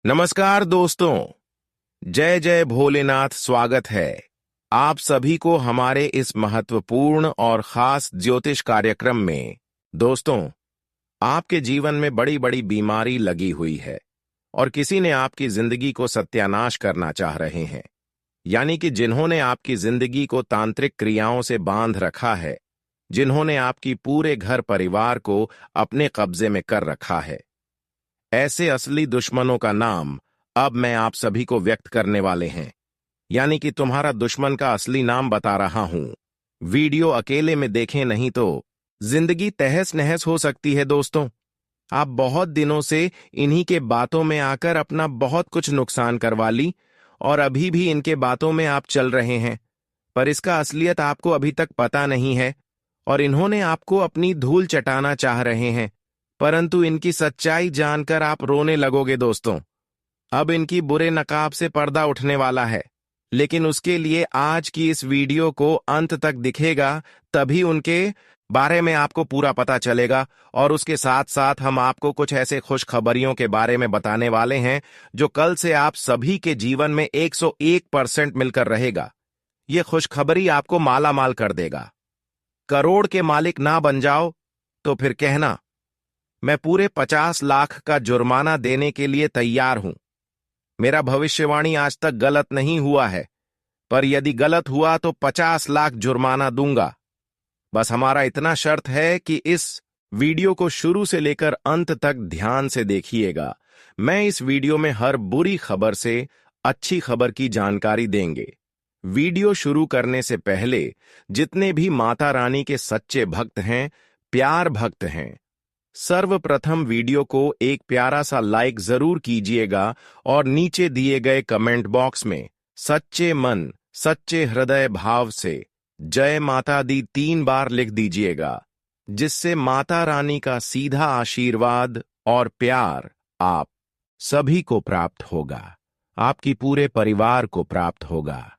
नमस्कार दोस्तों। जय जय भोलेनाथ। स्वागत है आप सभी को हमारे इस महत्वपूर्ण और खास ज्योतिष कार्यक्रम में। दोस्तों, आपके जीवन में बड़ी बड़ी बीमारी लगी हुई है और किसी ने आपकी जिंदगी को सत्यानाश करना चाह रहे हैं, यानी कि जिन्होंने आपकी जिंदगी को तांत्रिक क्रियाओं से बांध रखा है, जिन्होंने आपकी पूरे घर परिवार को अपने कब्जे में कर रखा है। ऐसे असली दुश्मनों का नाम अब मैं आप सभी को व्यक्त करने वाले हैं, यानी कि तुम्हारा दुश्मन का असली नाम बता रहा हूं। वीडियो अकेले में देखें, नहीं तो जिंदगी तहस नहस हो सकती है। दोस्तों, आप बहुत दिनों से इन्हीं के बातों में आकर अपना बहुत कुछ नुकसान करवा ली और अभी भी इनके बातों में आप चल रहे हैं, पर इसका असलियत आपको अभी तक पता नहीं है और इन्होंने आपको अपनी धूल चटाना चाह रहे हैं, परंतु इनकी सच्चाई जानकर आप रोने लगोगे। दोस्तों, अब इनकी बुरे नकाब से पर्दा उठने वाला है, लेकिन उसके लिए आज की इस वीडियो को अंत तक दिखेगा, तभी उनके बारे में आपको पूरा पता चलेगा। और उसके साथ साथ हम आपको कुछ ऐसे खुशखबरियों के बारे में बताने वाले हैं जो कल से आप सभी के जीवन में 101% मिलकर रहेगा। ये खुशखबरी आपको माला माल कर देगा। करोड़ के मालिक ना बन जाओ तो फिर कहना, मैं पूरे 50 लाख का जुर्माना देने के लिए तैयार हूं। मेरा भविष्यवाणी आज तक गलत नहीं हुआ है, पर यदि गलत हुआ तो 50 लाख जुर्माना दूंगा। बस हमारा इतना शर्त है कि इस वीडियो को शुरू से लेकर अंत तक ध्यान से देखिएगा। मैं इस वीडियो में हर बुरी खबर से अच्छी खबर की जानकारी देंगे। वीडियो शुरू करने से पहले जितने भी माता रानी के सच्चे भक्त हैं, प्यार भक्त हैं, सर्वप्रथम वीडियो को एक प्यारा सा लाइक जरूर कीजिएगा और नीचे दिए गए कमेंट बॉक्स में सच्चे मन सच्चे हृदय भाव से जय माता दी 3 बार लिख दीजिएगा, जिससे माता रानी का सीधा आशीर्वाद और प्यार आप सभी को प्राप्त होगा, आपकी पूरे परिवार को प्राप्त होगा।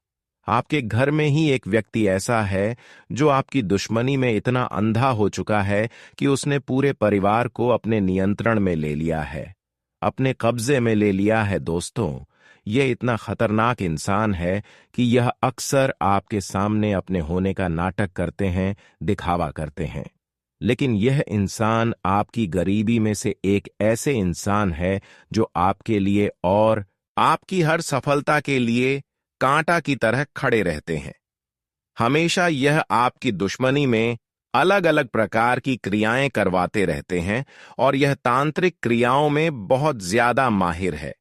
आपके घर में ही एक व्यक्ति ऐसा है जो आपकी दुश्मनी में इतना अंधा हो चुका है कि उसने पूरे परिवार को अपने नियंत्रण में ले लिया है, अपने कब्जे में ले लिया है। दोस्तों, यह इतना खतरनाक इंसान है कि यह अक्सर आपके सामने अपने होने का नाटक करते हैं, दिखावा करते हैं, लेकिन यह इंसान आपकी गरीबी में से एक ऐसे इंसान है जो आपके लिए और आपकी हर सफलता के लिए कांटा की तरह खड़े रहते हैं। हमेशा यह आपकी दुश्मनी में अलग अलग प्रकार की क्रियाएं करवाते रहते हैं और यह तांत्रिक क्रियाओं में बहुत ज्यादा माहिर है।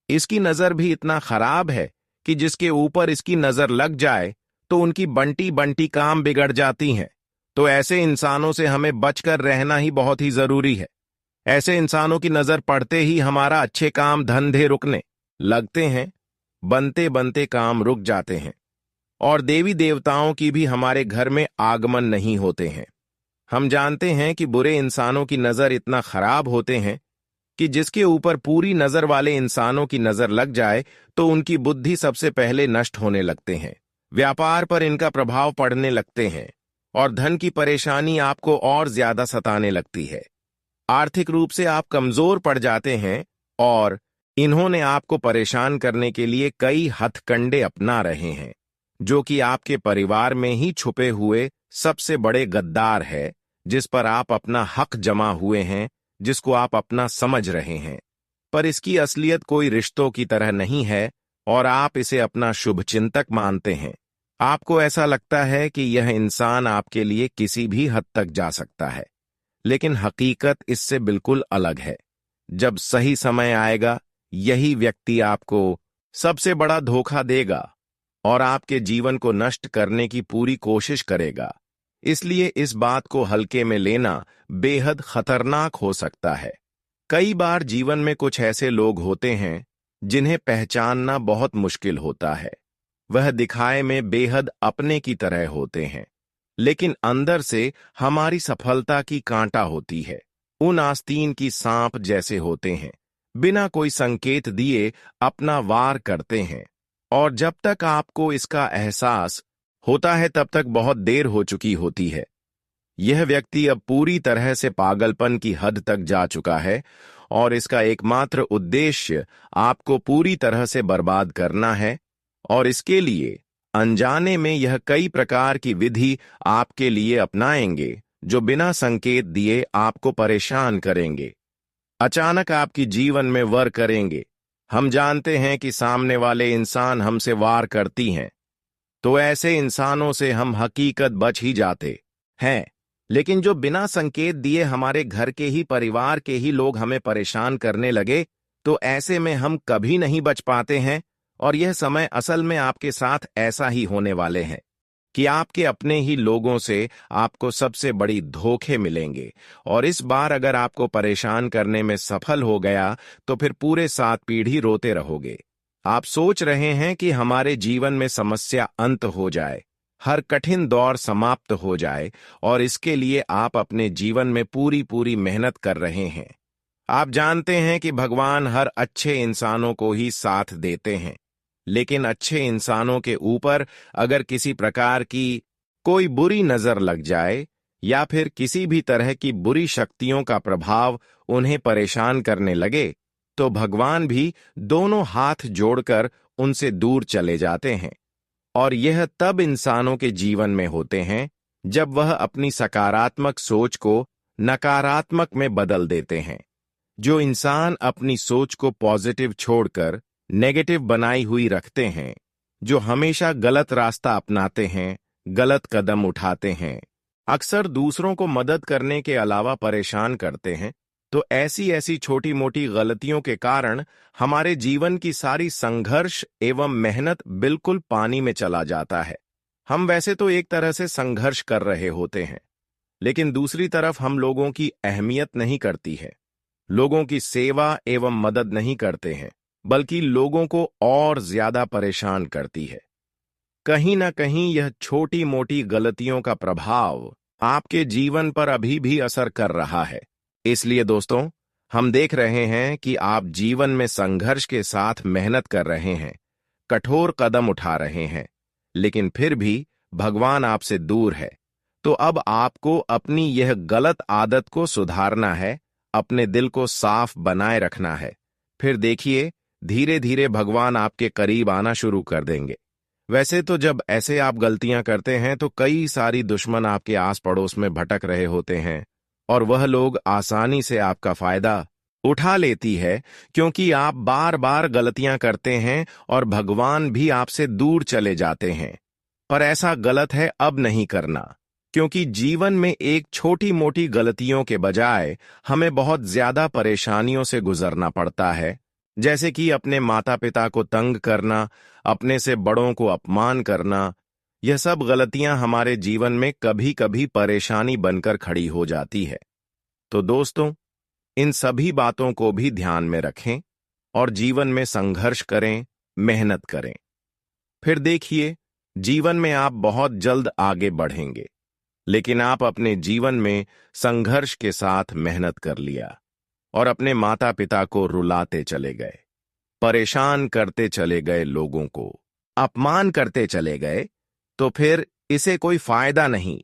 इसकी नजर भी इतना खराब है कि जिसके ऊपर इसकी नजर लग जाए तो उनकी बंटी बंटी काम बिगड़ जाती हैं। तो ऐसे इंसानों से हमें बचकर रहना ही बहुत ही जरूरी है। ऐसे इंसानों की नजर पड़ते ही हमारा अच्छे काम धंधे रुकने लगते हैं, बनते बनते काम रुक जाते हैं और देवी देवताओं की भी हमारे घर में आगमन नहीं होते हैं। हम जानते हैं कि बुरे इंसानों की नजर इतना खराब होते हैं कि जिसके ऊपर पूरी नजर वाले इंसानों की नजर लग जाए तो उनकी बुद्धि सबसे पहले नष्ट होने लगते हैं, व्यापार पर इनका प्रभाव पड़ने लगते हैं और धन की परेशानी आपको और ज्यादा सताने लगती है। आर्थिक रूप से आप कमजोर पड़ जाते हैं और इन्होंने आपको परेशान करने के लिए कई हथकंडे अपना रहे हैं, जो कि आपके परिवार में ही छुपे हुए सबसे बड़े गद्दार है, जिस पर आप अपना हक जमा हुए हैं, जिसको आप अपना समझ रहे हैं, पर इसकी असलियत कोई रिश्तों की तरह नहीं है और आप इसे अपना शुभचिंतक मानते हैं। आपको ऐसा लगता है कि यह इंसान आपके लिए किसी भी हद तक जा सकता है, लेकिन हकीकत इससे बिल्कुल अलग है। जब सही समय आएगा, यही व्यक्ति आपको सबसे बड़ा धोखा देगा और आपके जीवन को नष्ट करने की पूरी कोशिश करेगा। इसलिए इस बात को हल्के में लेना बेहद खतरनाक हो सकता है। कई बार जीवन में कुछ ऐसे लोग होते हैं जिन्हें पहचानना बहुत मुश्किल होता है। वह दिखाए में बेहद अपने की तरह होते हैं, लेकिन अंदर से हमारी सफलता की कांटा होती है। उन आस्तीन की सांप जैसे होते हैं, बिना कोई संकेत दिए अपना वार करते हैं और जब तक आपको इसका एहसास होता है तब तक बहुत देर हो चुकी होती है। यह व्यक्ति अब पूरी तरह से पागलपन की हद तक जा चुका है और इसका एकमात्र उद्देश्य आपको पूरी तरह से बर्बाद करना है। और इसके लिए अनजाने में यह कई प्रकार की विधि आपके लिए अपनाएंगे जो बिना संकेत दिए आपको परेशान करेंगे, अचानक आपकी जीवन में वार करेंगे। हम जानते हैं कि सामने वाले इंसान हमसे वार करती हैं, तो ऐसे इंसानों से हम हकीकत बच ही जाते हैं। लेकिन जो बिना संकेत दिए हमारे घर के ही परिवार के ही लोग हमें परेशान करने लगे, तो ऐसे में हम कभी नहीं बच पाते हैं। और यह समय असल में आपके साथ ऐसा ही होने वाले हैं कि आपके अपने ही लोगों से आपको सबसे बड़ी धोखे मिलेंगे। और इस बार अगर आपको परेशान करने में सफल हो गया तो फिर पूरे 7 पीढ़ी रोते रहोगे। आप सोच रहे हैं कि हमारे जीवन में समस्या अंत हो जाए, हर कठिन दौर समाप्त हो जाए, और इसके लिए आप अपने जीवन में पूरी पूरी मेहनत कर रहे हैं। आप जानते हैं कि भगवान हर अच्छे इंसानों को ही साथ देते हैं, लेकिन अच्छे इंसानों के ऊपर अगर किसी प्रकार की कोई बुरी नजर लग जाए या फिर किसी भी तरह की बुरी शक्तियों का प्रभाव उन्हें परेशान करने लगे, तो भगवान भी दोनों हाथ जोड़कर उनसे दूर चले जाते हैं। और यह तब इंसानों के जीवन में होते हैं जब वह अपनी सकारात्मक सोच को नकारात्मक में बदल देते हैं। जो इंसान अपनी सोच को पॉजिटिव छोड़कर नेगेटिव बनाई हुई रखते हैं, जो हमेशा गलत रास्ता अपनाते हैं, गलत कदम उठाते हैं, अक्सर दूसरों को मदद करने के अलावा परेशान करते हैं, तो ऐसी ऐसी छोटी मोटी गलतियों के कारण हमारे जीवन की सारी संघर्ष एवं मेहनत बिल्कुल पानी में चला जाता है। हम वैसे तो एक तरह से संघर्ष कर रहे होते हैं, लेकिन दूसरी तरफ हम लोगों की अहमियत नहीं करती है, लोगों की सेवा एवं मदद नहीं करते हैं, बल्कि लोगों को और ज्यादा परेशान करती है। कहीं ना कहीं यह छोटी मोटी गलतियों का प्रभाव आपके जीवन पर अभी भी असर कर रहा है। इसलिए दोस्तों, हम देख रहे हैं कि आप जीवन में संघर्ष के साथ मेहनत कर रहे हैं, कठोर कदम उठा रहे हैं, लेकिन फिर भी भगवान आपसे दूर है। तो अब आपको अपनी यह गलत आदत को सुधारना है, अपने दिल को साफ बनाए रखना है। फिर देखिए, धीरे धीरे भगवान आपके करीब आना शुरू कर देंगे। वैसे तो जब ऐसे आप गलतियां करते हैं तो कई सारी दुश्मन आपके आस पड़ोस में भटक रहे होते हैं, और वह लोग आसानी से आपका फायदा उठा लेती है, क्योंकि आप बार बार गलतियां करते हैं और भगवान भी आपसे दूर चले जाते हैं। पर ऐसा गलत है अब नहीं करना, क्योंकि जीवन में एक छोटी मोटी गलतियों के बजाय हमें बहुत ज्यादा परेशानियों से गुजरना पड़ता है, जैसे कि अपने माता पिता को तंग करना, अपने से बड़ों को अपमान करना। यह सब गलतियां हमारे जीवन में कभी कभी परेशानी बनकर खड़ी हो जाती है। तो दोस्तों, इन सभी बातों को भी ध्यान में रखें और जीवन में संघर्ष करें, मेहनत करें। फिर देखिए, जीवन में आप बहुत जल्द आगे बढ़ेंगे। लेकिन आप अपने जीवन में संघर्ष के साथ मेहनत कर लिया और अपने माता पिता को रुलाते चले गए, परेशान करते चले गए, लोगों को अपमान करते चले गए, तो फिर इसे कोई फायदा नहीं।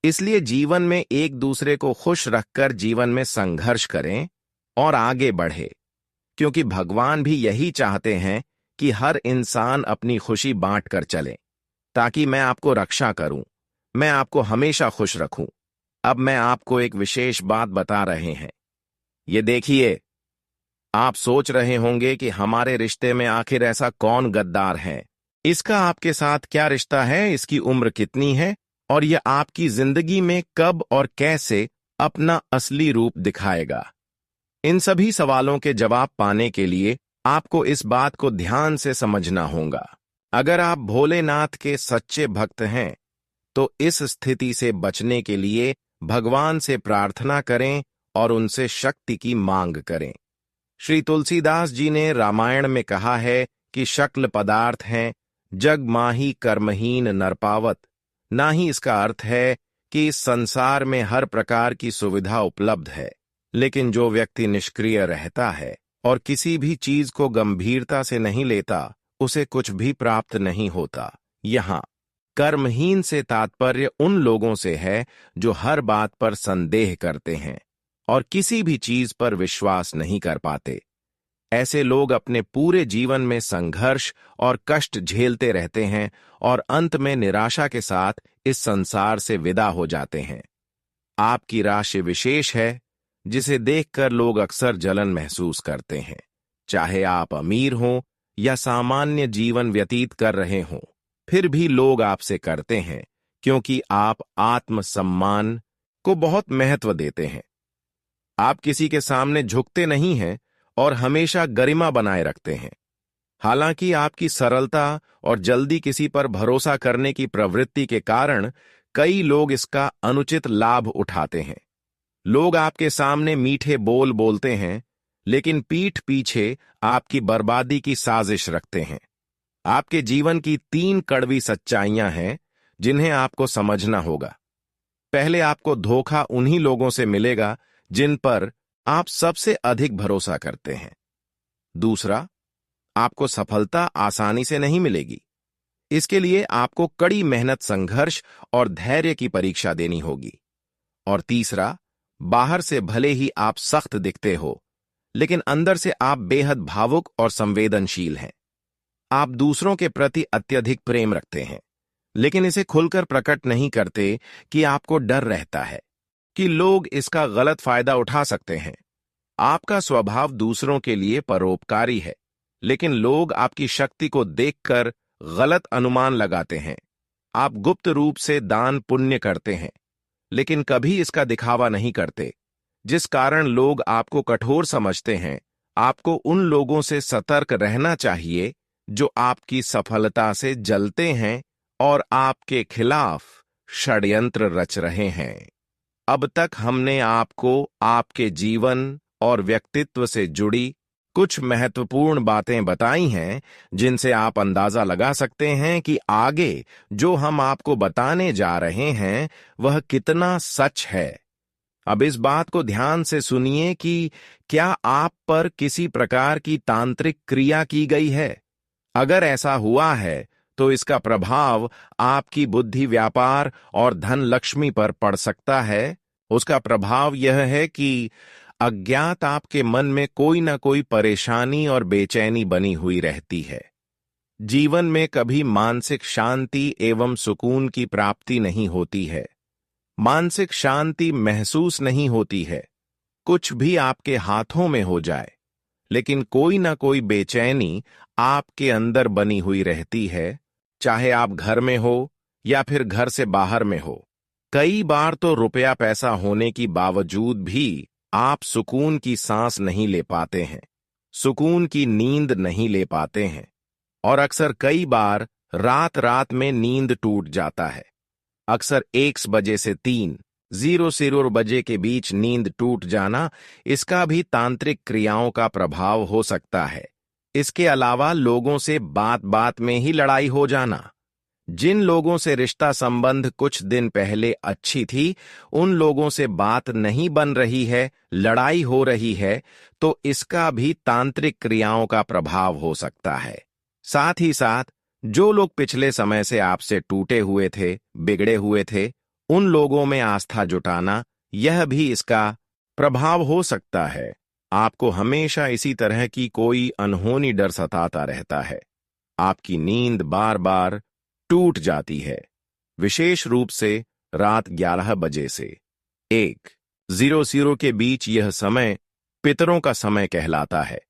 इसलिए जीवन में एक दूसरे को खुश रखकर जीवन में संघर्ष करें और आगे बढ़े, क्योंकि भगवान भी यही चाहते हैं कि हर इंसान अपनी खुशी बांट कर चले, ताकि मैं आपको रक्षा करूं, मैं आपको हमेशा खुश रखूं। अब मैं आपको एक विशेष बात बता रहे हैं। ये देखिए, आप सोच रहे होंगे कि हमारे रिश्ते में आखिर ऐसा कौन गद्दार है, इसका आपके साथ क्या रिश्ता है, इसकी उम्र कितनी है, और यह आपकी जिंदगी में कब और कैसे अपना असली रूप दिखाएगा। इन सभी सवालों के जवाब पाने के लिए आपको इस बात को ध्यान से समझना होगा। अगर आप भोलेनाथ के सच्चे भक्त हैं, तो इस स्थिति से बचने के लिए भगवान से प्रार्थना करें और उनसे शक्ति की मांग करें। श्री तुलसीदास जी ने रामायण में कहा है कि शक्ल पदार्थ हैं, जग माही कर्महीन नर पावत। ना ही इसका अर्थ है कि इस संसार में हर प्रकार की सुविधा उपलब्ध है, लेकिन जो व्यक्ति निष्क्रिय रहता है और किसी भी चीज को गंभीरता से नहीं लेता, उसे कुछ भी प्राप्त नहीं होता। यहाँ कर्महीन से तात्पर्य उन लोगों से है जो हर बात पर संदेह करते हैं, और किसी भी चीज पर विश्वास नहीं कर पाते। ऐसे लोग अपने पूरे जीवन में संघर्ष और कष्ट झेलते रहते हैं और अंत में निराशा के साथ इस संसार से विदा हो जाते हैं। आपकी राशि विशेष है, जिसे देखकर लोग अक्सर जलन महसूस करते हैं। चाहे आप अमीर हों या सामान्य जीवन व्यतीत कर रहे हों, फिर भी लोग आपसे करते हैं, क्योंकि आप आत्मसम्मान को बहुत महत्व देते हैं। आप किसी के सामने झुकते नहीं हैं और हमेशा गरिमा बनाए रखते हैं। हालांकि आपकी सरलता और जल्दी किसी पर भरोसा करने की प्रवृत्ति के कारण कई लोग इसका अनुचित लाभ उठाते हैं। लोग आपके सामने मीठे बोल बोलते हैं, लेकिन पीठ पीछे आपकी बर्बादी की साजिश रखते हैं। आपके जीवन की 3 कड़वी सच्चाइयां हैं, जिन्हें आपको समझना होगा। पहले, आपको धोखा उन्हीं लोगों से मिलेगा जिन पर आप सबसे अधिक भरोसा करते हैं। दूसरा, आपको सफलता आसानी से नहीं मिलेगी। इसके लिए आपको कड़ी मेहनत, संघर्ष और धैर्य की परीक्षा देनी होगी। और तीसरा, बाहर से भले ही आप सख्त दिखते हो, लेकिन अंदर से आप बेहद भावुक और संवेदनशील हैं। आप दूसरों के प्रति अत्यधिक प्रेम रखते हैं, लेकिन इसे खुलकर प्रकट नहीं करते कि आपको डर रहता है कि लोग इसका गलत फायदा उठा सकते हैं। आपका स्वभाव दूसरों के लिए परोपकारी है, लेकिन लोग आपकी शक्ति को देखकर गलत अनुमान लगाते हैं। आप गुप्त रूप से दान पुण्य करते हैं, लेकिन कभी इसका दिखावा नहीं करते, जिस कारण लोग आपको कठोर समझते हैं। आपको उन लोगों से सतर्क रहना चाहिए जो आपकी सफलता से जलते हैं और आपके खिलाफ षड्यंत्र रच रहे हैं। अब तक हमने आपको आपके जीवन और व्यक्तित्व से जुड़ी कुछ महत्वपूर्ण बातें बताई हैं, जिनसे आप अंदाजा लगा सकते हैं कि आगे जो हम आपको बताने जा रहे हैं वह कितना सच है। अब इस बात को ध्यान से सुनिए कि क्या आप पर किसी प्रकार की तांत्रिक क्रिया की गई है। अगर ऐसा हुआ है, तो इसका प्रभाव आपकी बुद्धि, व्यापार और धन लक्ष्मी पर पड़ सकता है। उसका प्रभाव यह है कि अज्ञात आपके मन में कोई ना कोई परेशानी और बेचैनी बनी हुई रहती है। जीवन में कभी मानसिक शांति एवं सुकून की प्राप्ति नहीं होती है। मानसिक शांति महसूस नहीं होती है। कुछ भी आपके हाथों में हो जाए, लेकिन कोई ना कोई बेचैनी आपके अंदर बनी हुई रहती है, चाहे आप घर में हो या फिर घर से बाहर में हो। कई बार तो रुपया पैसा होने की बावजूद भी आप सुकून की सांस नहीं ले पाते हैं, सुकून की नींद नहीं ले पाते हैं, और अक्सर कई बार रात रात में नींद टूट जाता है। अक्सर 1 बजे से 3:00 बजे के बीच नींद टूट जाना, इसका भी तांत्रिक क्रियाओं का प्रभाव हो सकता है। इसके अलावा लोगों से बात बात में ही लड़ाई हो जाना। जिन लोगों से रिश्ता संबंध कुछ दिन पहले अच्छी थी, उन लोगों से बात नहीं बन रही है, लड़ाई हो रही है, तो इसका भी तांत्रिक क्रियाओं का प्रभाव हो सकता है। साथ ही साथ जो लोग पिछले समय से आपसे टूटे हुए थे, बिगड़े हुए थे, उन लोगों में आस्था जुटाना, यह भी इसका प्रभाव हो सकता है। आपको हमेशा इसी तरह की कोई अनहोनी डर सताता रहता है। आपकी नींद बार बार टूट जाती है, विशेष रूप से रात 11 बजे से 1:00 के बीच। यह समय पितरों का समय कहलाता है,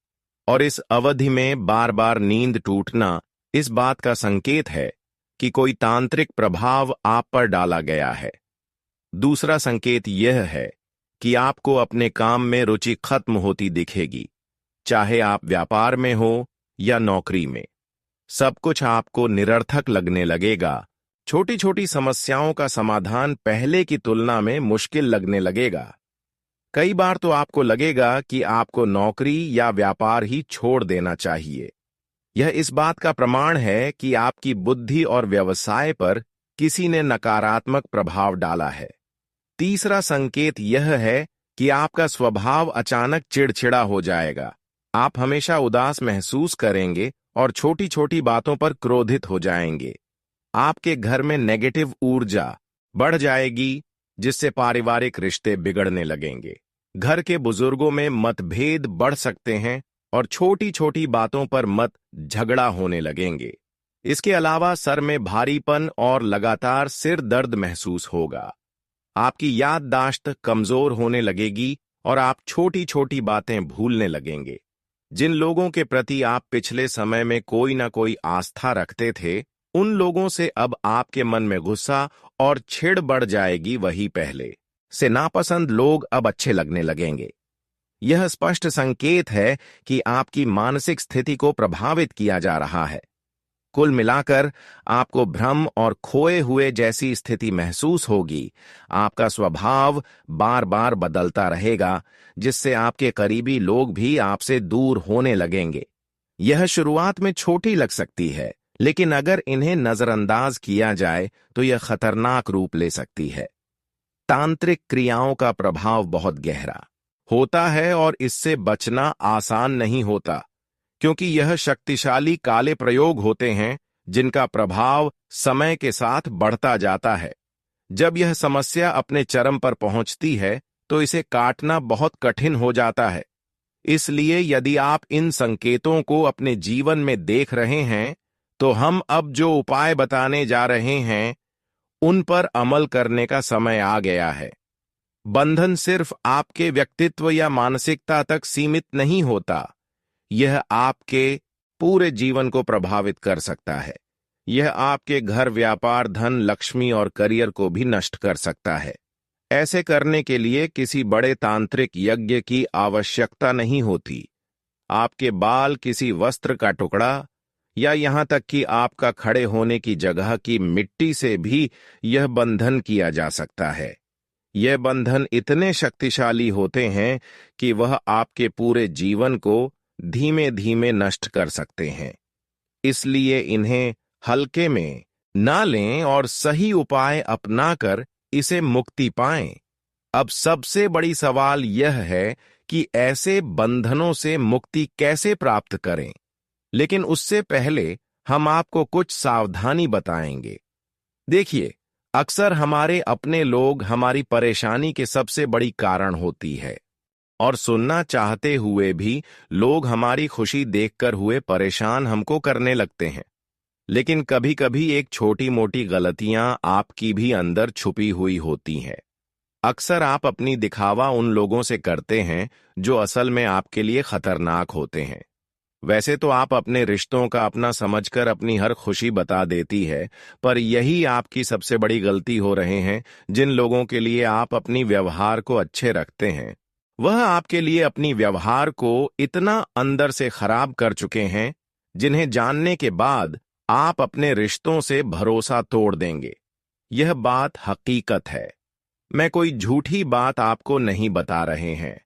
और इस अवधि में बार बार नींद टूटना इस बात का संकेत है कि कोई तांत्रिक प्रभाव आप पर डाला गया है। दूसरा संकेत यह है कि आपको अपने काम में रुचि खत्म होती दिखेगी, चाहे आप व्यापार में हो या नौकरी में। सब कुछ आपको निरर्थक लगने लगेगा। छोटी छोटी समस्याओं का समाधान पहले की तुलना में मुश्किल लगने लगेगा। कई बार तो आपको लगेगा कि आपको नौकरी या व्यापार ही छोड़ देना चाहिए। यह इस बात का प्रमाण है कि आपकी बुद्धि और व्यवसाय पर किसी ने नकारात्मक प्रभाव डाला है। तीसरा संकेत यह है कि आपका स्वभाव अचानक चिड़चिड़ा हो जाएगा। आप हमेशा उदास महसूस करेंगे और छोटी छोटी बातों पर क्रोधित हो जाएंगे। आपके घर में नेगेटिव ऊर्जा बढ़ जाएगी, जिससे पारिवारिक रिश्ते बिगड़ने लगेंगे। घर के बुजुर्गों में मतभेद बढ़ सकते हैं और छोटी छोटी बातों पर मत झगड़ा होने लगेंगे। इसके अलावा सर में भारीपन और लगातार सिर दर्द महसूस होगा। आपकी याददाश्त कमजोर होने लगेगी और आप छोटी छोटी बातें भूलने लगेंगे। जिन लोगों के प्रति आप पिछले समय में कोई ना कोई आस्था रखते थे, उन लोगों से अब आपके मन में गुस्सा और छिड़ बढ़ जाएगी। वही पहले से नापसंद लोग अब अच्छे लगने लगेंगे। यह स्पष्ट संकेत है कि आपकी मानसिक स्थिति को प्रभावित किया जा रहा है। कुल मिलाकर आपको भ्रम और खोए हुए जैसी स्थिति महसूस होगी। आपका स्वभाव बार बार बदलता रहेगा, जिससे आपके करीबी लोग भी आपसे दूर होने लगेंगे। यह शुरुआत में छोटी लग सकती है, लेकिन अगर इन्हें नजरअंदाज किया जाए तो यह खतरनाक रूप ले सकती है। तांत्रिक क्रियाओं का प्रभाव बहुत गहरा होता है और इससे बचना आसान नहीं होता, क्योंकि यह शक्तिशाली काले प्रयोग होते हैं जिनका प्रभाव समय के साथ बढ़ता जाता है। जब यह समस्या अपने चरम पर पहुंचती है तो इसे काटना बहुत कठिन हो जाता है। इसलिए यदि आप इन संकेतों को अपने जीवन में देख रहे हैं, तो हम अब जो उपाय बताने जा रहे हैं उन पर अमल करने का समय आ गया है। बंधन सिर्फ आपके व्यक्तित्व या मानसिकता तक सीमित नहीं होता, यह आपके पूरे जीवन को प्रभावित कर सकता है। यह आपके घर, व्यापार, धन, लक्ष्मी और करियर को भी नष्ट कर सकता है। ऐसे करने के लिए किसी बड़े तांत्रिक यज्ञ की आवश्यकता नहीं होती। आपके बाल, किसी वस्त्र का टुकड़ा या यहां तक कि आपका खड़े होने की जगह की मिट्टी से भी यह बंधन किया जा सकता है। यह बंधन इतने शक्तिशाली होते हैं कि वह आपके पूरे जीवन को धीमे धीमे नष्ट कर सकते हैं। इसलिए इन्हें हल्के में ना लें और सही उपाय अपनाकर इसे मुक्ति पाएं। अब सबसे बड़ी सवाल यह है कि ऐसे बंधनों से मुक्ति कैसे प्राप्त करें। लेकिन उससे पहले हम आपको कुछ सावधानी बताएंगे। देखिए, अक्सर हमारे अपने लोग हमारी परेशानी के सबसे बड़ी कारण होती है, और सुनना चाहते हुए भी लोग हमारी खुशी देखकर हुए परेशान हमको करने लगते हैं। लेकिन कभी कभी एक छोटी मोटी गलतियां आपकी भी अंदर छुपी हुई होती हैं। अक्सर आप अपनी दिखावा उन लोगों से करते हैं जो असल में आपके लिए खतरनाक होते हैं। वैसे तो आप अपने रिश्तों का अपना समझकर अपनी हर खुशी बता देती है, पर यही आपकी सबसे बड़ी गलती हो रहे हैं। जिन लोगों के लिए आप अपनी व्यवहार को अच्छे रखते हैं, वह आपके लिए अपनी व्यवहार को इतना अंदर से खराब कर चुके हैं, जिन्हें जानने के बाद आप अपने रिश्तों से भरोसा तोड़ देंगे। यह बात हकीकत है। मैं कोई झूठी बात आपको नहीं बता रहे हैं।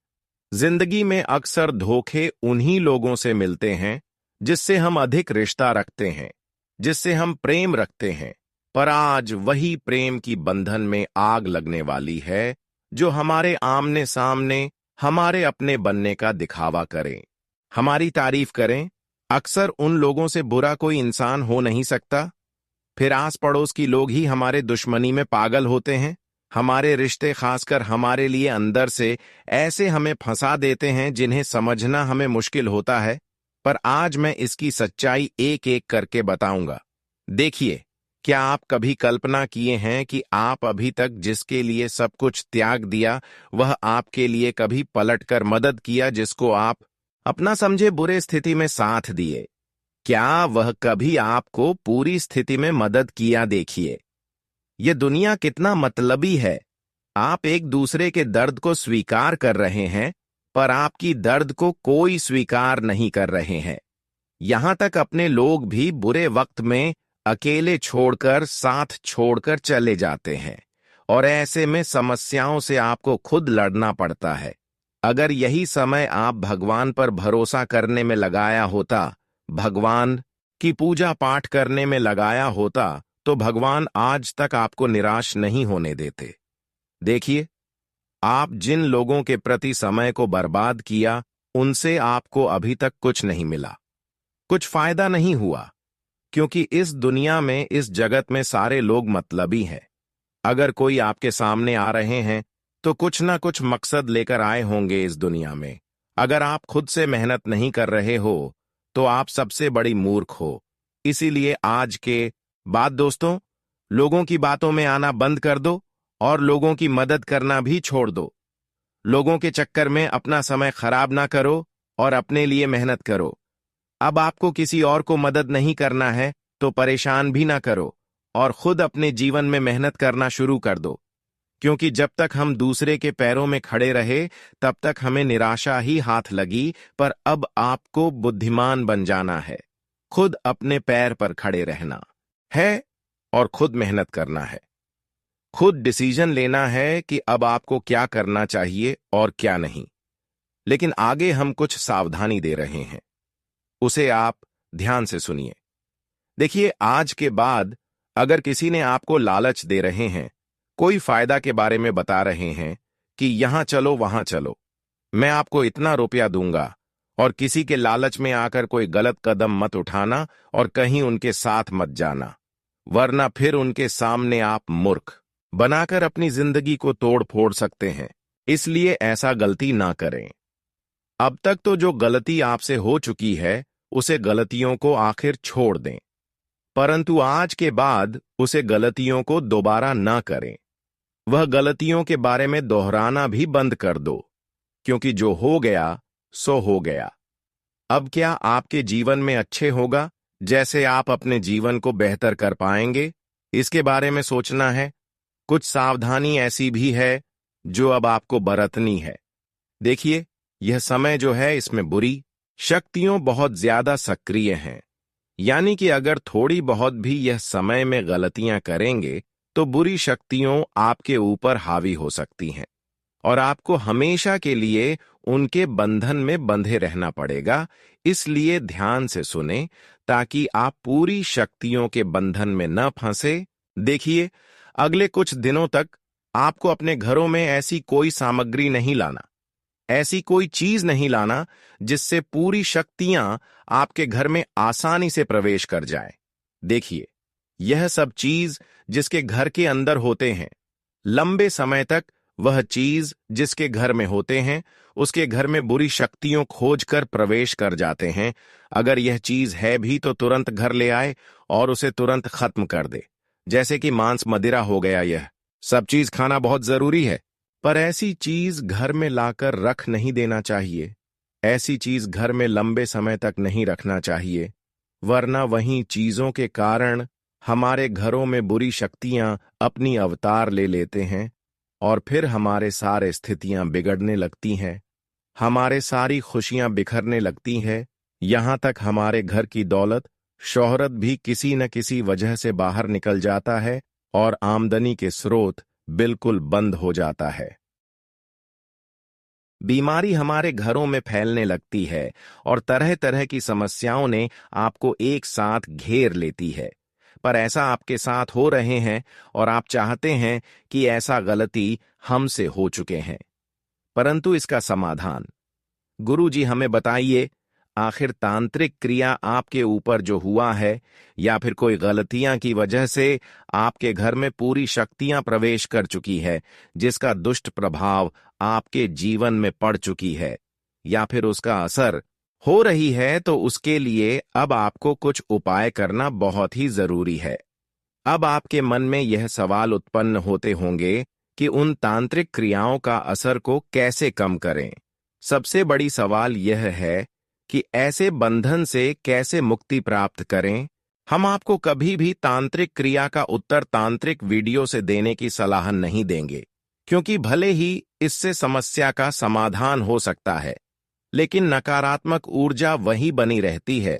जिंदगी में अक्सर धोखे उन्हीं लोगों से मिलते हैं जिससे हम अधिक रिश्ता रखते हैं, जिससे हम प्रेम रखते हैं, पर आज वही प्रेम की बंधन में आग लगने वाली है जो हमारे आमने सामने हमारे अपने बनने का दिखावा करें, हमारी तारीफ करें। अक्सर उन लोगों से बुरा कोई इंसान हो नहीं सकता। फिर आस पड़ोस की लोग ही हमारे दुश्मनी में पागल होते हैं। हमारे रिश्ते, खासकर हमारे लिए, अंदर से ऐसे हमें फंसा देते हैं जिन्हें समझना हमें मुश्किल होता है। पर आज मैं इसकी सच्चाई एक एक करके बताऊंगा। देखिए, क्या आप कभी कल्पना किए हैं कि आप अभी तक जिसके लिए सब कुछ त्याग दिया, वह आपके लिए कभी पलटकर मदद किया? जिसको आप अपना समझे बुरे स्थिति में साथ दिए, क्या वह कभी आपको पूरी स्थिति में मदद किया? देखिए, यह दुनिया कितना मतलबी है। आप एक दूसरे के दर्द को स्वीकार कर रहे हैं, पर आपकी दर्द को कोई स्वीकार नहीं कर रहे हैं। यहां तक अपने लोग भी बुरे वक्त में अकेले छोड़कर, साथ छोड़कर चले जाते हैं, और ऐसे में समस्याओं से आपको खुद लड़ना पड़ता है। अगर यही समय आप भगवान पर भरोसा करने में लगाया होता, भगवान की पूजा पाठ करने में लगाया होता, तो भगवान आज तक आपको निराश नहीं होने देते। देखिए, आप जिन लोगों के प्रति समय को बर्बाद किया, उनसे आपको अभी तक कुछ नहीं मिला, कुछ फायदा नहीं हुआ, क्योंकि इस दुनिया में, इस जगत में सारे लोग मतलबी हैं। अगर कोई आपके सामने आ रहे हैं तो कुछ ना कुछ मकसद लेकर आए होंगे इस दुनिया में। अगर आप खुद से मेहनत नहीं कर रहे हो तो आप सबसे बड़ी मूर्ख हो। इसीलिए आज के बाद दोस्तों, लोगों की बातों में आना बंद कर दो और लोगों की मदद करना भी छोड़ दो। लोगों के चक्कर में अपना समय खराब ना करो और अपने लिए मेहनत करो। अब आपको किसी और को मदद नहीं करना है तो परेशान भी ना करो और खुद अपने जीवन में मेहनत करना शुरू कर दो, क्योंकि जब तक हम दूसरे के पैरों में खड़े रहे तब तक हमें निराशा ही हाथ लगी। पर अब आपको बुद्धिमान बन जाना है, खुद अपने पैर पर खड़े रहना है और खुद मेहनत करना है। खुद डिसीजन लेना है कि अब आपको क्या करना चाहिए और क्या नहीं। लेकिन आगे हम कुछ सावधानी दे रहे हैं, उसे आप ध्यान से सुनिए। देखिए, आज के बाद अगर किसी ने आपको लालच दे रहे हैं, कोई फायदा के बारे में बता रहे हैं कि यहां चलो वहां चलो, मैं आपको इतना रुपया दूंगा, और किसी के लालच में आकर कोई गलत कदम मत उठाना और कहीं उनके साथ मत जाना, वरना फिर उनके सामने आप मूर्ख बनाकर अपनी जिंदगी को तोड़ फोड़ सकते हैं। इसलिए ऐसा गलती ना करें। अब तक तो जो गलती आपसे हो चुकी है उसे गलतियों को आखिर छोड़ दें, परंतु आज के बाद उसे गलतियों को दोबारा ना करें। वह गलतियों के बारे में दोहराना भी बंद कर दो, क्योंकि जो हो गया सो हो गया। अब क्या आपके जीवन में अच्छे होगा, जैसे आप अपने जीवन को बेहतर कर पाएंगे, इसके बारे में सोचना है। कुछ सावधानी ऐसी भी है जो अब आपको बरतनी है। देखिए, यह समय जो है इसमें बुरी शक्तियां बहुत ज्यादा सक्रिय हैं, यानी कि अगर थोड़ी बहुत भी यह समय में गलतियां करेंगे तो बुरी शक्तियों आपके ऊपर हावी हो सकती हैं और आपको हमेशा के लिए उनके बंधन में बंधे रहना पड़ेगा। इसलिए ध्यान से सुने ताकि आप पूरी शक्तियों के बंधन में न फंसे। देखिए, अगले कुछ दिनों तक आपको अपने घरों में ऐसी कोई सामग्री नहीं लाना, ऐसी कोई चीज नहीं लाना जिससे पूरी शक्तियां आपके घर में आसानी से प्रवेश कर जाए। देखिए, यह सब चीज जिसके घर के अंदर होते हैं, लंबे समय तक वह चीज जिसके घर में होते हैं उसके घर में बुरी शक्तियों खोजकर प्रवेश कर जाते हैं। अगर यह चीज है भी तो तुरंत घर ले आए और उसे तुरंत खत्म कर दे। जैसे कि मांस मदिरा हो गया, यह सब चीज खाना बहुत जरूरी है, पर ऐसी चीज घर में लाकर रख नहीं देना चाहिए। ऐसी चीज घर में लंबे समय तक नहीं रखना चाहिए, वरना वहीं चीजों के कारण हमारे घरों में बुरी शक्तियां अपनी अवतार ले लेते हैं और फिर हमारे सारे स्थितियां बिगड़ने लगती हैं, हमारे सारी खुशियां बिखरने लगती हैं, यहां तक हमारे घर की दौलत शोहरत भी किसी न किसी वजह से बाहर निकल जाता है और आमदनी के स्रोत बिल्कुल बंद हो जाता है। बीमारी हमारे घरों में फैलने लगती है और तरह तरह की समस्याओं ने आपको एक साथ घेर लेती है। पर ऐसा आपके साथ हो रहे हैं और आप चाहते हैं कि ऐसा गलती हमसे हो चुके हैं, परंतु इसका समाधान गुरुजी हमें बताइए। आखिर तांत्रिक क्रिया आपके ऊपर जो हुआ है या फिर कोई गलतियां की वजह से आपके घर में पूरी शक्तियां प्रवेश कर चुकी है, जिसका दुष्ट प्रभाव आपके जीवन में पड़ चुकी है, या फिर उसका असर हो रही है, तो उसके लिए अब आपको कुछ उपाय करना बहुत ही जरूरी है। अब आपके मन में यह सवाल उत्पन्न होते होंगे कि उन तांत्रिक क्रियाओं का असर को कैसे कम करें। सबसे बड़ी सवाल यह है कि ऐसे बंधन से कैसे मुक्ति प्राप्त करें। हम आपको कभी भी तांत्रिक क्रिया का उत्तर तांत्रिक वीडियो से देने की सलाह नहीं देंगे, क्योंकि भले ही इससे समस्या का समाधान हो सकता है, लेकिन नकारात्मक ऊर्जा वही बनी रहती है।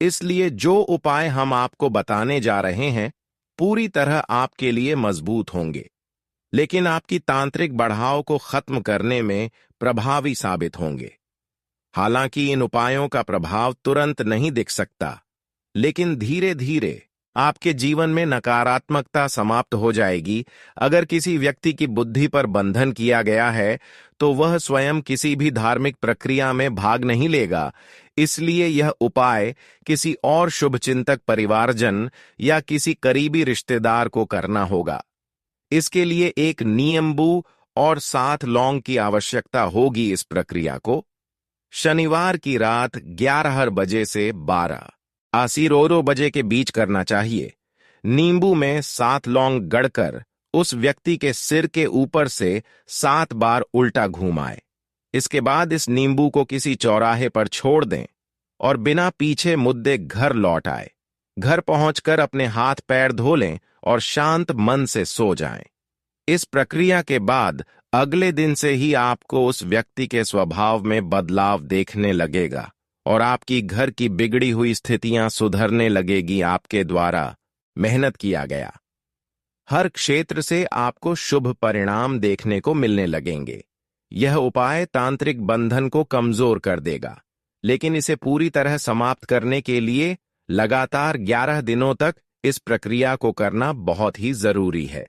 इसलिए जो उपाय हम आपको बताने जा रहे हैं पूरी तरह आपके लिए मजबूत होंगे, लेकिन आपकी तांत्रिक बढ़ाव को खत्म करने में प्रभावी साबित होंगे। हालांकि इन उपायों का प्रभाव तुरंत नहीं दिख सकता, लेकिन धीरे धीरे आपके जीवन में नकारात्मकता समाप्त हो जाएगी। अगर किसी व्यक्ति की बुद्धि पर बंधन किया गया है तो वह स्वयं किसी भी धार्मिक प्रक्रिया में भाग नहीं लेगा। इसलिए यह उपाय किसी और शुभचिंतक परिवारजन या किसी करीबी रिश्तेदार को करना होगा। इसके लिए एक नींबू और 7 लौंग की आवश्यकता होगी। इस प्रक्रिया को शनिवार की रात 11 बजे से 12 बजे के बीच करना चाहिए। नींबू में 7 लौंग गड़कर उस व्यक्ति के सिर के ऊपर से 7 बार उल्टा घुमाए। इसके बाद इस नींबू को किसी चौराहे पर छोड़ दें और बिना पीछे मुद्दे घर लौट आए। घर पहुंचकर अपने हाथ पैर धो लें और शांत मन से सो जाएं। इस प्रक्रिया के बाद अगले दिन से ही आपको उस व्यक्ति के स्वभाव में बदलाव देखने लगेगा और आपकी घर की बिगड़ी हुई स्थितियां सुधरने लगेगी। आपके द्वारा मेहनत किया गया हर क्षेत्र से आपको शुभ परिणाम देखने को मिलने लगेंगे। यह उपाय तांत्रिक बंधन को कमजोर कर देगा, लेकिन इसे पूरी तरह समाप्त करने के लिए लगातार 11 दिनों तक इस प्रक्रिया को करना बहुत ही जरूरी है।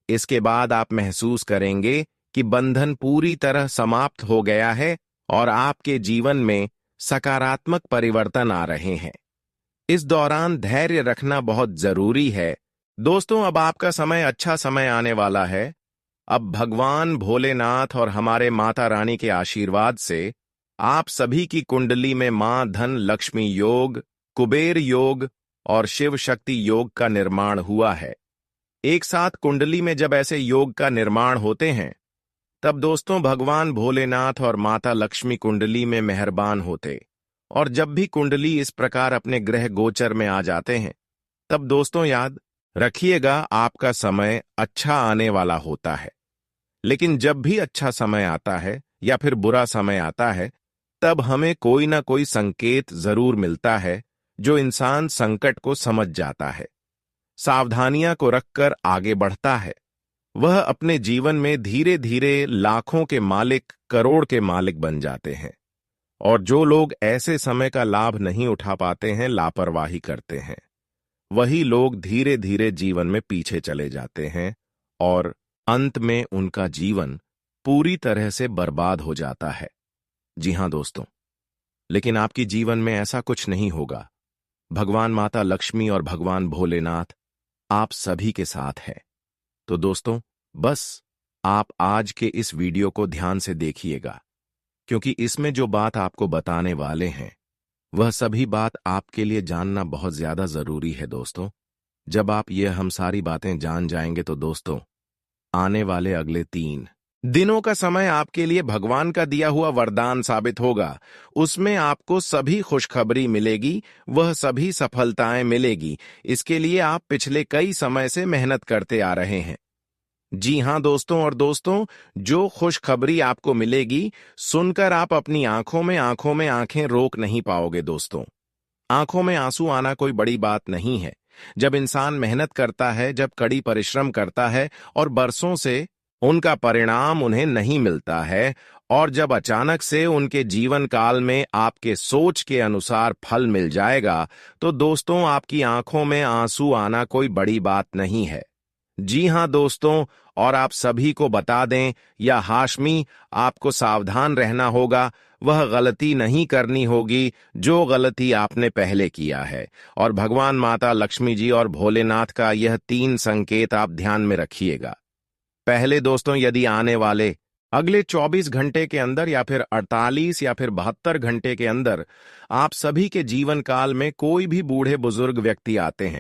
इसके बाद आप महसूस करेंगे कि बंधन पूरी तरह समाप्त हो गया है और आपके जीवन में सकारात्मक परिवर्तन आ रहे हैं। इस दौरान धैर्य रखना बहुत जरूरी है। दोस्तों, अब आपका अच्छा समय आने वाला है। अब भगवान भोलेनाथ और हमारे माता रानी के आशीर्वाद से आप सभी की कुंडली में मां धन लक्ष्मी योग, कुबेर योग और शिव शक्ति योग का निर्माण हुआ है। एक साथ कुंडली में जब ऐसे योग का निर्माण होते हैं, तब दोस्तों भगवान भोलेनाथ और माता लक्ष्मी कुंडली में मेहरबान होते। और जब भी कुंडली इस प्रकार अपने ग्रह गोचर में आ जाते हैं, तब दोस्तों याद रखिएगा आपका समय अच्छा आने वाला होता है। लेकिन जब भी अच्छा समय आता है या फिर बुरा समय आता है, तब हमें कोई ना कोई संकेत जरूर मिलता है जो इंसान संकट को समझ जाता है, सावधानियां को रखकर आगे बढ़ता है। वह अपने जीवन में धीरे धीरे लाखों के मालिक, करोड़ के मालिक बन जाते हैं। और जो लोग ऐसे समय का लाभ नहीं उठा पाते हैं, लापरवाही करते हैं, वही लोग धीरे धीरे जीवन में पीछे चले जाते हैं और अंत में उनका जीवन पूरी तरह से बर्बाद हो जाता है। जी हां दोस्तों, लेकिन आपकी जीवन में ऐसा कुछ नहीं होगा। भगवान माता लक्ष्मी और भगवान भोलेनाथ आप सभी के साथ है। तो दोस्तों, बस आप आज के इस वीडियो को ध्यान से देखिएगा, क्योंकि इसमें जो बात आपको बताने वाले हैं, वह सभी बात आपके लिए जानना बहुत ज्यादा जरूरी है। दोस्तों, जब आप हम सारी बातें जान जाएंगे तो दोस्तों, आने वाले अगले 3 दिनों का समय आपके लिए भगवान का दिया हुआ वरदान साबित होगा। उसमें आपको सभी खुशखबरी मिलेगी, वह सभी सफलताएं मिलेगी। इसके लिए आप पिछले कई समय से मेहनत करते आ रहे हैं। जी हां दोस्तों, और दोस्तों, जो खुशखबरी आपको मिलेगी, सुनकर आप अपनी आंखों में आंखें रोक नहीं पाओगे। दोस्तों, आंखों में आंसू आना कोई बड़ी बात नहीं है। जब इंसान मेहनत करता है, जब कड़ी परिश्रम करता है और बरसों से उनका परिणाम उन्हें नहीं मिलता है, और जब अचानक से उनके जीवन काल में आपके सोच के अनुसार फल मिल जाएगा, तो दोस्तों आपकी आंखों में आंसू आना कोई बड़ी बात नहीं है। जी हां दोस्तों, और आप सभी को बता दें या हाशमी, आपको सावधान रहना होगा। वह गलती नहीं करनी होगी जो गलती आपने पहले किया है। और भगवान माता लक्ष्मी जी और भोलेनाथ का यह 3 संकेत आप ध्यान में रखिएगा। पहले दोस्तों, यदि आने वाले अगले 24 घंटे के अंदर या फिर 48 या फिर 72 घंटे के अंदर आप सभी के जीवन काल में कोई भी बूढ़े बुजुर्ग व्यक्ति आते हैं,